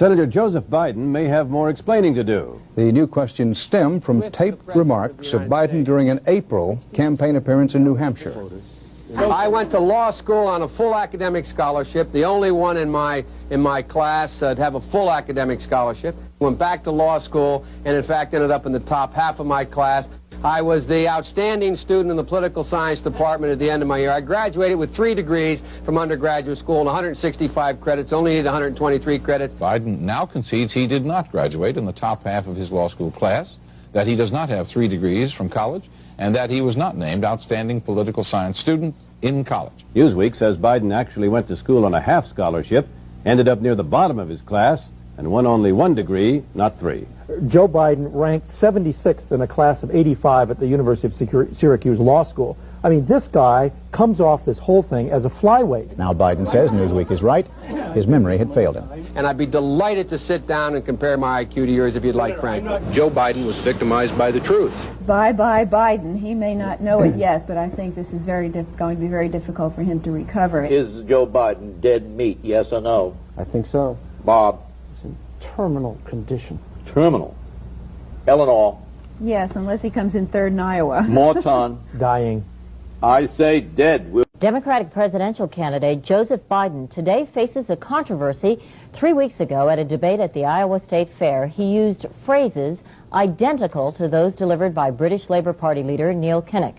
Senator Joseph Biden may have more explaining to do. The new questions stem from taped remarks of Biden during an April campaign appearance in New Hampshire. I went to law school on a full academic scholarship, the only one in my class to have a full academic scholarship. Went back to law school and, in fact, ended up in the top half of my class. I was the outstanding student in the political science department at the end of my year. I graduated with 3 degrees from undergraduate school and 165 credits, only needed 123 credits. Biden now concedes he did not graduate in the top half of his law school class, that he does not have 3 degrees from college, and that he was not named outstanding political science student in college. Newsweek says Biden actually went to school on a half scholarship, ended up near the bottom of his class, and won only 1 degree, not 3. Joe Biden ranked 76th in a class of 85 at the University of Syracuse Law School. I mean, this guy comes off this whole thing as a flyweight. Now Biden says Newsweek is right. His memory had failed him. And I'd be delighted to sit down and compare my IQ to yours if you'd like, Frank. Joe Biden was victimized by the truth. Bye-bye Biden. He may not know it yet, but I think this is going to be very difficult for him to recover. Is Joe Biden dead meat, yes or no? I think so. Bob? It's in terminal condition. Terminal. Eleanor? Yes, unless he comes in third in Iowa. Morton? Dying. I say dead. Democratic presidential candidate Joseph Biden today faces a controversy. 3 weeks ago at a debate at the Iowa State Fair, he used phrases identical to those delivered by British Labour Party leader Neil Kinnock.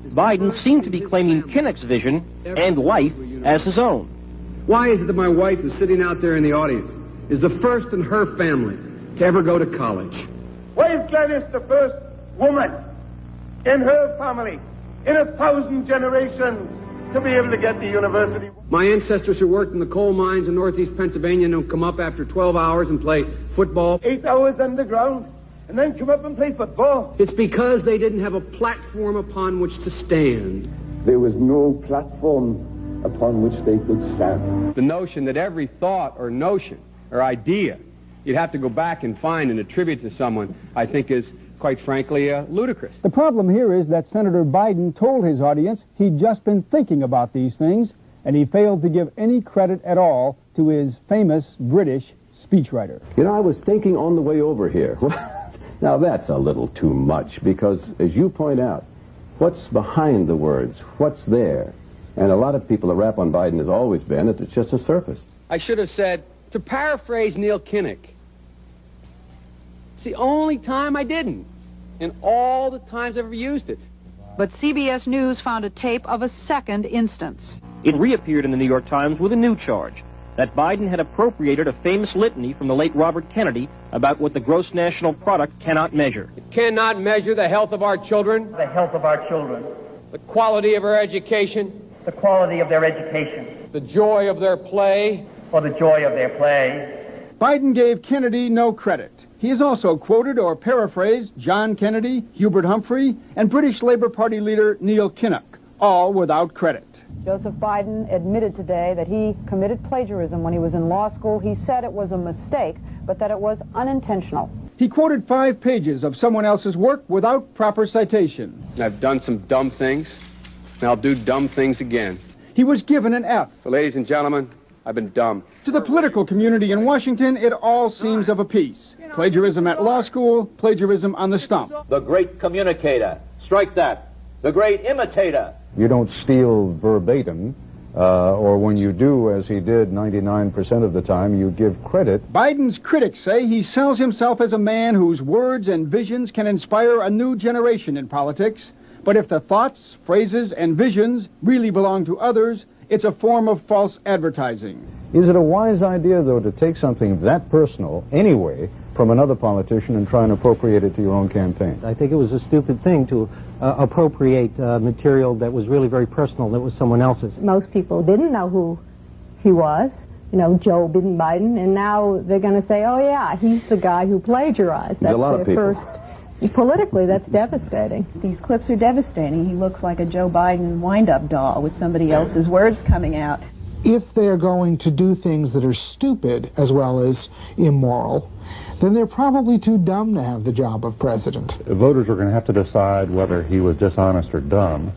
Biden seemed to be claiming Kinnock's vision and life as his own. Why is it that my wife, who's sitting out there in the audience, is the first in her family to ever go to college? Why is Gladys the first woman in her family in 1,000 generations to be able to get to university? My ancestors who worked in the coal mines in northeast Pennsylvania don't come up after 12 hours and play football. 8 hours underground and then come up and play football. It's because they didn't have a platform upon which to stand. There was no platform upon which they could stand. The notion that every thought or notion or idea you'd have to go back and find and attribute to someone, I think is, quite frankly, ludicrous. The problem here is that Senator Biden told his audience he'd just been thinking about these things, and he failed to give any credit at all to his famous British speechwriter. You know, I was thinking on the way over here. Now, that's a little too much, because, as you point out, what's behind the words? What's there? And a lot of people, the rap on Biden has always been that it's just a surface. I should have said, to paraphrase Neil Kinnock, it's the only time I didn't, and all the times I've ever used it. But CBS News found a tape of a second instance. It reappeared in the New York Times with a new charge, that Biden had appropriated a famous litany from the late Robert Kennedy about what the gross national product cannot measure. It cannot measure the health of our children, The health of our children, the quality of our education, the quality of their education, the joy of their play, or the joy of their play. Biden gave Kennedy no credit. He has also quoted or paraphrased John Kennedy, Hubert Humphrey, and British Labour Party leader Neil Kinnock, all without credit. Joseph Biden admitted today that he committed plagiarism when he was in law school. He said it was a mistake, but that it was unintentional. He quoted 5 pages of someone else's work without proper citation. I've done some dumb things, and I'll do dumb things again. He was given an F. So, ladies and gentlemen, I've been dumb. To the political community in Washington, it all seems of a piece. Plagiarism at law school, plagiarism on the stump. The great communicator. Strike that. The great imitator. You don't steal verbatim, or when you do, as he did 99% of the time, you give credit. Biden's critics say he sells himself as a man whose words and visions can inspire a new generation in politics. But if the thoughts, phrases, and visions really belong to others, it's a form of false advertising. Is it a wise idea, though, to take something that personal, anyway, from another politician and try and appropriate it to your own campaign? I think it was a stupid thing to appropriate material that was really very personal, that was someone else's. Most people didn't know who he was, you know, Joe Biden, and now they're going to say, oh yeah, he's the guy who plagiarized. That's a lot of people. Politically, that's devastating. These clips are devastating. He looks like a Joe Biden wind-up doll with somebody else's words coming out. If they're going to do things that are stupid as well as immoral, then they're probably too dumb to have the job of president. Voters are going to have to decide whether he was dishonest or dumb.